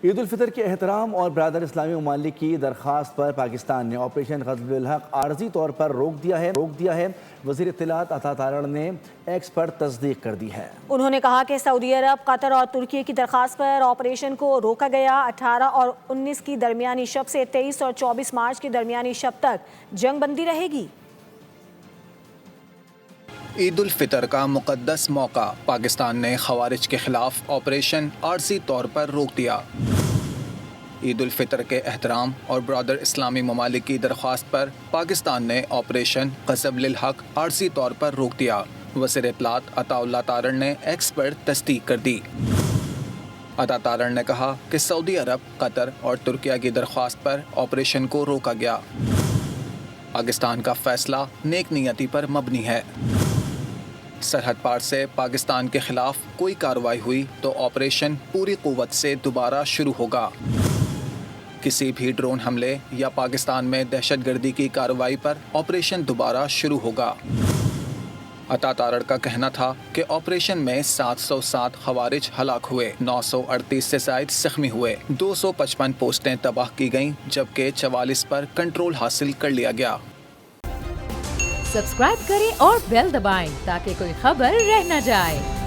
عید الفطر کے احترام اور برادر اسلامی ممالک کی درخواست پر پاکستان نے آپریشن غزل الحق عارضی طور پر روک دیا ہے۔ وزیر اطلاعات عطا تارڑ نے ایکس پر تصدیق کر دی ہے۔ انہوں نے کہا کہ سعودی عرب، قطر اور ترکی کی درخواست پر آپریشن کو روکا گیا۔ 18 اور 19 کی درمیانی شب سے 23 اور 24 مارچ کی درمیانی شب تک جنگ بندی رہے گی۔ عید الفطر کا مقدس موقع، پاکستان نے خوارج کے خلاف آپریشن عارضی طور پر روک دیا۔ عید الفطر کے احترام اور برادر اسلامی ممالک کی درخواست پر پاکستان نے آپریشن غزل الحق عارضی طور پر روک دیا۔ وزیر اطلاعات عطا تارڑ نے ایکس پر تصدیق کر دی۔ عطا تارڑ نے کہا کہ سعودی عرب، قطر اور ترکیہ کی درخواست پر آپریشن کو روکا گیا۔ پاکستان کا فیصلہ نیک نیتی پر مبنی ہے۔ سرحد پار سے پاکستان کے خلاف کوئی کارروائی ہوئی تو آپریشن پوری قوت سے دوبارہ شروع ہوگا۔ کسی بھی ڈرون حملے یا پاکستان میں دہشت گردی کی کارروائی پر آپریشن دوبارہ شروع ہوگا۔ عطا تارڑ کا کہنا تھا کہ آپریشن میں 707 خوارج ہلاک ہوئے، 938 سے زائد زخمی ہوئے، 255 پوسٹیں تباہ کی گئیں جبکہ 44 پر کنٹرول حاصل کر لیا گیا۔ سبسکرائب کریں اور بیل دبائیں تاکہ کوئی خبر رہ نہ جائے۔